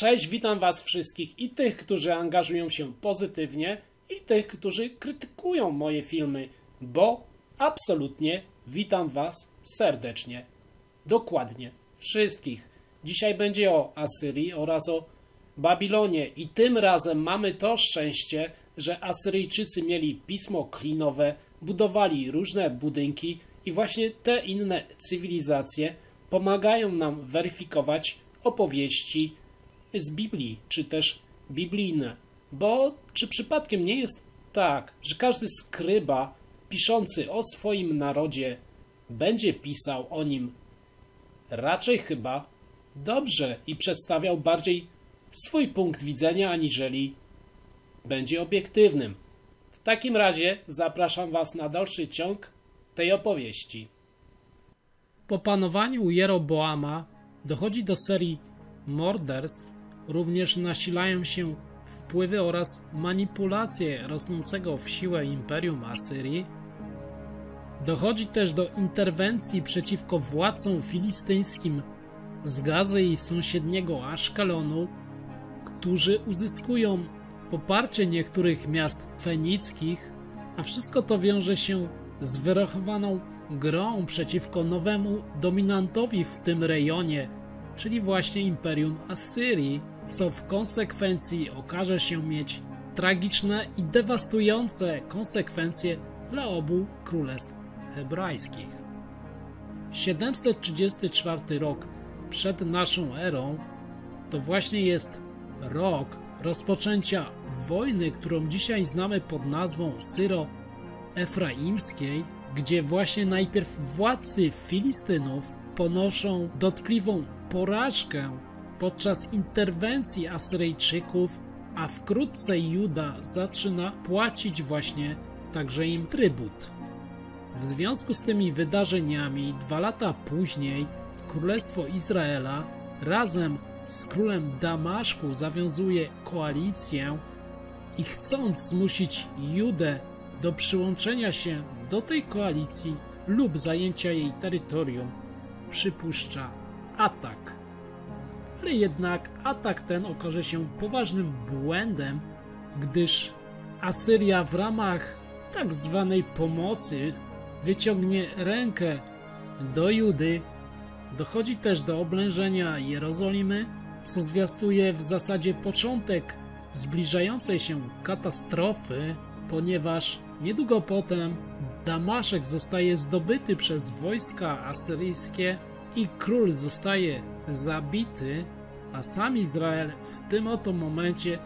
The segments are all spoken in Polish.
Cześć, witam Was wszystkich i tych, którzy angażują się pozytywnie i tych, którzy krytykują moje filmy, bo absolutnie witam Was serdecznie. Dokładnie wszystkich. Dzisiaj będzie o Asyrii oraz o Babilonie i tym razem mamy to szczęście, że Asyryjczycy mieli pismo klinowe, budowali różne budynki i właśnie te inne cywilizacje pomagają nam weryfikować opowieści z Biblii, czy też biblijne. Bo czy przypadkiem nie jest tak, że każdy skryba piszący o swoim narodzie będzie pisał o nim raczej chyba dobrze i przedstawiał bardziej swój punkt widzenia, aniżeli będzie obiektywnym. W takim razie zapraszam Was na dalszy ciąg tej opowieści. Po panowaniu Jeroboama dochodzi do serii morderstw, również nasilają się wpływy oraz manipulacje rosnącego w siłę Imperium Asyrii. Dochodzi też do interwencji przeciwko władcom filistyńskim z Gazy i sąsiedniego Aszkelonu, którzy uzyskują poparcie niektórych miast fenickich, a wszystko to wiąże się z wyrachowaną grą przeciwko nowemu dominantowi w tym rejonie, czyli właśnie Imperium Asyrii, co w konsekwencji okaże się mieć tragiczne i dewastujące konsekwencje dla obu królestw hebrajskich. 734 rok przed naszą erą to właśnie jest rok rozpoczęcia wojny, którą dzisiaj znamy pod nazwą Syro-Efraimskiej, gdzie właśnie najpierw władcy Filistynów ponoszą dotkliwą porażkę podczas interwencji Asyryjczyków, a wkrótce Juda zaczyna płacić właśnie także im trybut. W związku z tymi wydarzeniami 2 lata później Królestwo Izraela razem z królem Damaszku zawiązuje koalicję i chcąc zmusić Judę do przyłączenia się do tej koalicji lub zajęcia jej terytorium, przypuszcza atak. Ale jednak atak ten okaże się poważnym błędem, gdyż Asyria w ramach tak zwanej pomocy wyciągnie rękę do Judy. Dochodzi też do oblężenia Jerozolimy, co zwiastuje w zasadzie początek zbliżającej się katastrofy, ponieważ niedługo potem Damaszek zostaje zdobyty przez wojska asyryjskie i król zostaje zabity, a sam Izrael w tym oto momencie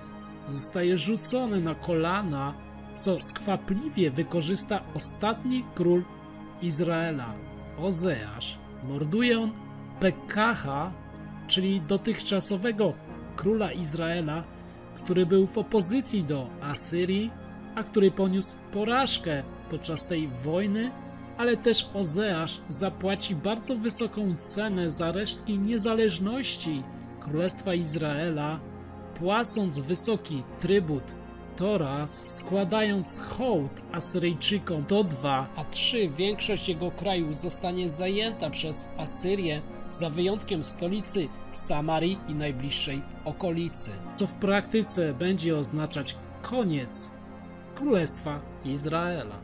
zostaje rzucony na kolana, co skwapliwie wykorzysta ostatni król Izraela, Ozeasz. Morduje on Pekaha, czyli dotychczasowego króla Izraela, który był w opozycji do Asyrii, a który poniósł porażkę podczas tej wojny, ale też Ozeasz zapłaci bardzo wysoką cenę za resztki niezależności Królestwa Izraela, płacąc wysoki trybut to raz, składając hołd Asyryjczykom to 2, a 3 większość jego kraju zostanie zajęta przez Asyrię, za wyjątkiem stolicy Samarii i najbliższej okolicy, co w praktyce będzie oznaczać koniec Królestwa Izraela.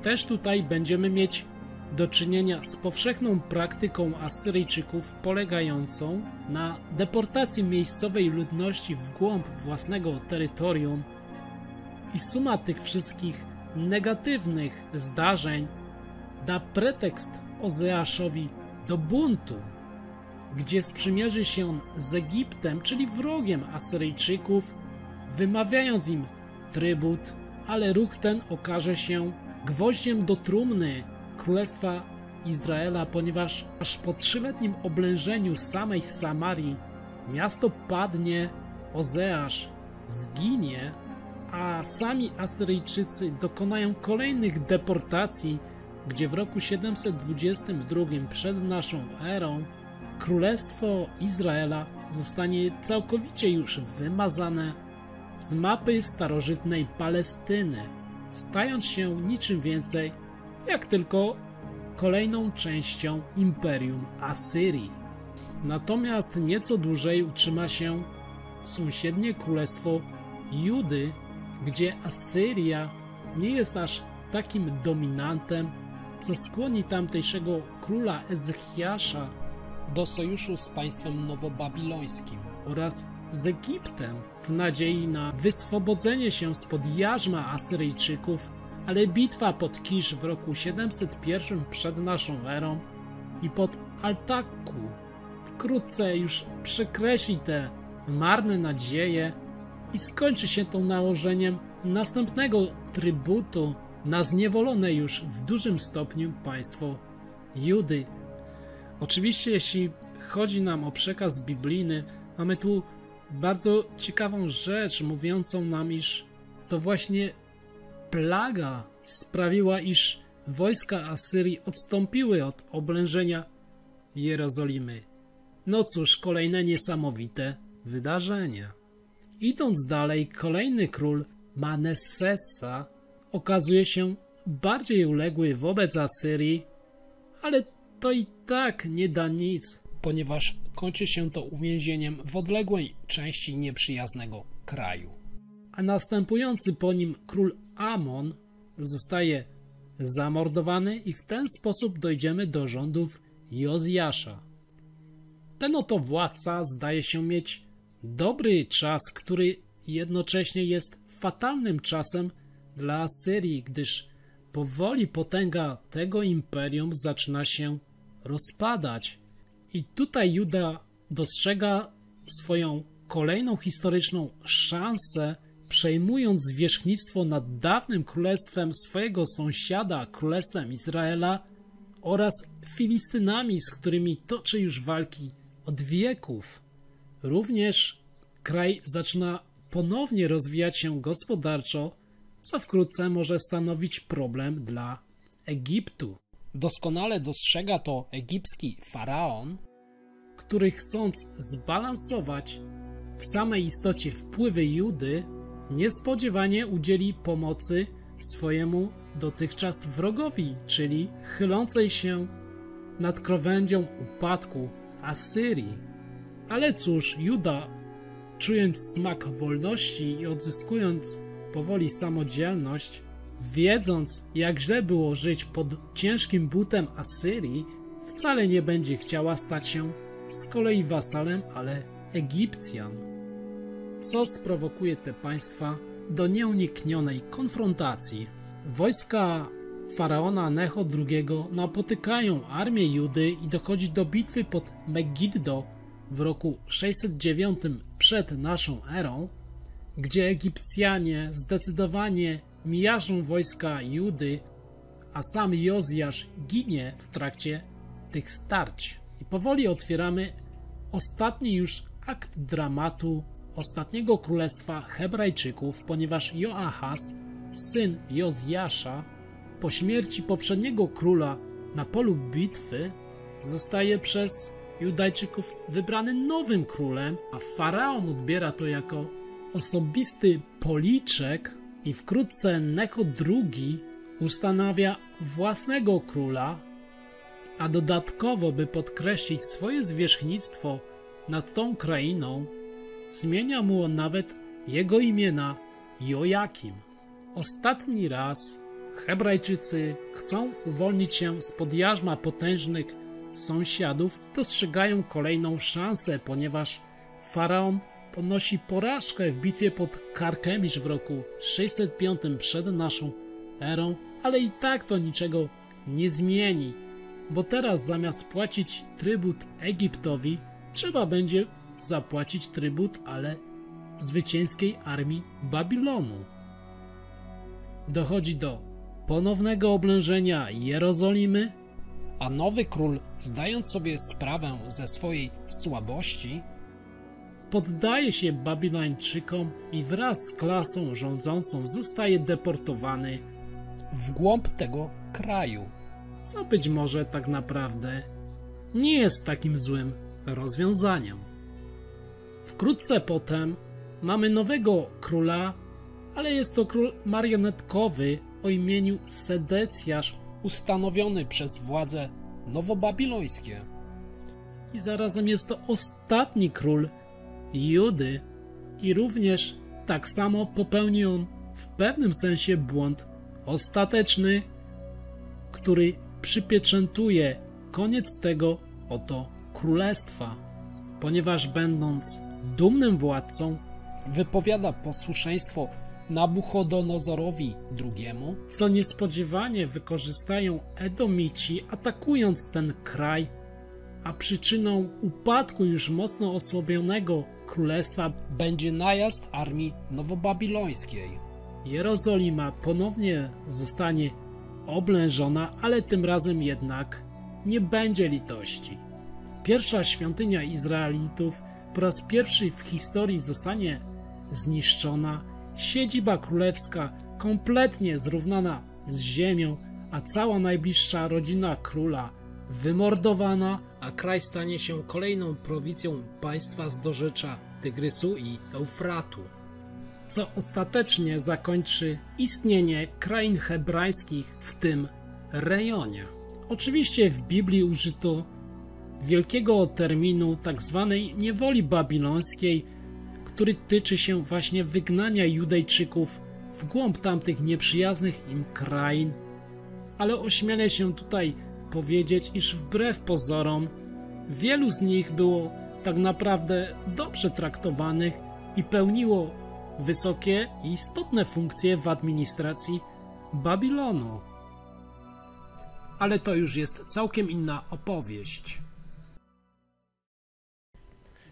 Też tutaj będziemy mieć do czynienia z powszechną praktyką Asyryjczyków polegającą na deportacji miejscowej ludności w głąb własnego terytorium i suma tych wszystkich negatywnych zdarzeń da pretekst Ozeaszowi do buntu, gdzie sprzymierzy się z Egiptem, czyli wrogiem Asyryjczyków, wymawiając im trybut, ale ruch ten okaże się gwoździem do trumny Królestwa Izraela, ponieważ aż po 3-letnim oblężeniu samej Samarii miasto padnie, Ozeasz zginie, a sami Asyryjczycy dokonają kolejnych deportacji, gdzie w roku 722 przed naszą erą Królestwo Izraela zostanie całkowicie już wymazane z mapy starożytnej Palestyny, stając się niczym więcej jak tylko kolejną częścią Imperium Asyrii. Natomiast nieco dłużej utrzyma się sąsiednie królestwo Judy, gdzie Asyria nie jest aż takim dominantem, co skłoni tamtejszego króla Ezechjasza do sojuszu z państwem nowobabilońskim oraz z Egiptem w nadziei na wyswobodzenie się spod jarzma Asyryjczyków, ale bitwa pod Kisz w roku 701 przed naszą erą i pod Altaku wkrótce już przekreśli te marne nadzieje i skończy się to nałożeniem następnego trybutu na zniewolone już w dużym stopniu państwo Judy. Oczywiście, jeśli chodzi nam o przekaz biblijny, mamy tu bardzo ciekawą rzecz mówiącą nam, iż to właśnie plaga sprawiła, iż wojska Asyrii odstąpiły od oblężenia Jerozolimy. No cóż, kolejne niesamowite wydarzenia. Idąc dalej, kolejny król Manessesa okazuje się bardziej uległy wobec Asyrii, ale to i tak nie da nic, ponieważ kończy się to uwięzieniem w odległej części nieprzyjaznego kraju. A następujący po nim król Amon zostaje zamordowany i w ten sposób dojdziemy do rządów Jozjasza. Ten oto władca zdaje się mieć dobry czas, który jednocześnie jest fatalnym czasem dla Asyrii, gdyż powoli potęga tego imperium zaczyna się rozpadać. I tutaj Juda dostrzega swoją kolejną historyczną szansę, przejmując zwierzchnictwo nad dawnym królestwem swojego sąsiada, królestwem Izraela oraz Filistynami, z którymi toczy już walki od wieków. Również kraj zaczyna ponownie rozwijać się gospodarczo, co wkrótce może stanowić problem dla Egiptu. Doskonale dostrzega to egipski faraon, który chcąc zbalansować w samej istocie wpływy Judy, niespodziewanie udzieli pomocy swojemu dotychczas wrogowi, czyli chylącej się nad krawędzią upadku Asyrii. Ale cóż, Juda, czując smak wolności i odzyskując powoli samodzielność, wiedząc, jak źle było żyć pod ciężkim butem Asyrii, wcale nie będzie chciała stać się z kolei wasalem, ale Egipcjan. Co sprowokuje te państwa do nieuniknionej konfrontacji. Wojska faraona Necho II napotykają armię Judy i dochodzi do bitwy pod Megiddo w roku 609 przed naszą erą, gdzie Egipcjanie zdecydowanie mijażą wojska Judy, a sam Jozjasz ginie w trakcie tych starć. I powoli otwieramy ostatni już akt dramatu ostatniego królestwa Hebrajczyków, ponieważ Joachaz, syn Jozjasza, po śmierci poprzedniego króla na polu bitwy zostaje przez Judajczyków wybrany nowym królem, a faraon odbiera to jako osobisty policzek i wkrótce Necho II ustanawia własnego króla, a dodatkowo, by podkreślić swoje zwierzchnictwo nad tą krainą, zmienia mu on nawet jego imię na Jojakim. Ostatni raz Hebrajczycy chcą uwolnić się spod jarzma potężnych sąsiadów i dostrzegają kolejną szansę, ponieważ faraon ponosi porażkę w bitwie pod Karkemisz w roku 605 przed naszą erą, ale i tak to niczego nie zmieni, bo teraz zamiast płacić trybut Egiptowi, trzeba będzie zapłacić trybut, ale zwycięskiej armii Babilonu. Dochodzi do ponownego oblężenia Jerozolimy, a nowy król, zdając sobie sprawę ze swojej słabości, poddaje się Babilończykom i wraz z klasą rządzącą zostaje deportowany w głąb tego kraju, co być może tak naprawdę nie jest takim złym rozwiązaniem. Wkrótce potem mamy nowego króla, ale jest to król marionetkowy o imieniu Sedecjasz, ustanowiony przez władze nowobabilońskie. I zarazem jest to ostatni król Judy, I również tak samo popełni on w pewnym sensie błąd ostateczny, który przypieczętuje koniec tego oto królestwa, ponieważ będąc dumnym władcą wypowiada posłuszeństwo Nabuchodonozorowi II, co niespodziewanie wykorzystają Edomici, atakując ten kraj, a przyczyną upadku już mocno osłabionego królestwa będzie najazd armii nowobabilońskiej. Jerozolima ponownie zostanie oblężona, ale tym razem jednak nie będzie litości. Pierwsza świątynia Izraelitów po raz pierwszy w historii zostanie zniszczona, siedziba królewska kompletnie zrównana z ziemią, a cała najbliższa rodzina króla wymordowana, a kraj stanie się kolejną prowincją państwa z dorzecza Tygrysu i Eufratu, co ostatecznie zakończy istnienie krain hebrajskich w tym rejonie. Oczywiście w Biblii użyto wielkiego terminu tzw. niewoli babilońskiej, który tyczy się właśnie wygnania Judejczyków w głąb tamtych nieprzyjaznych im krain, ale ośmielę się tutaj powiedzieć, iż wbrew pozorom wielu z nich było tak naprawdę dobrze traktowanych i pełniło wysokie i istotne funkcje w administracji Babilonu. Ale to już jest całkiem inna opowieść.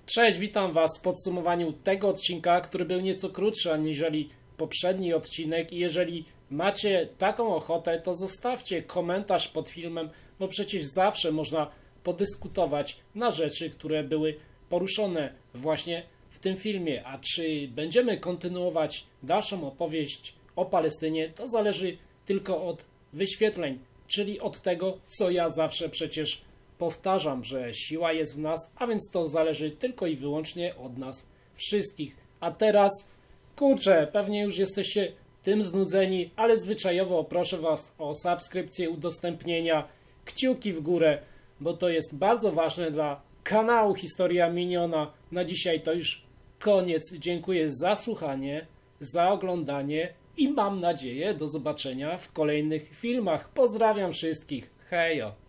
Cześć, witam Was w podsumowaniu tego odcinka, który był nieco krótszy aniżeli poprzedni odcinek i jeżeli macie taką ochotę, to zostawcie komentarz pod filmem, bo przecież zawsze można podyskutować na rzeczy, które były poruszone właśnie w tym filmie. A czy będziemy kontynuować dalszą opowieść o Palestynie, to zależy tylko od wyświetleń, czyli od tego, co ja zawsze przecież powtarzam, że siła jest w nas, a więc to zależy tylko i wyłącznie od nas wszystkich. A teraz, kurczę, pewnie już jesteście tym znudzeni, ale zwyczajowo proszę Was o subskrypcję, udostępnienia, kciuki w górę, bo to jest bardzo ważne dla kanału Historia Miniona. Na dzisiaj to już koniec. Dziękuję za słuchanie, za oglądanie i mam nadzieję do zobaczenia w kolejnych filmach. Pozdrawiam wszystkich. Hejo!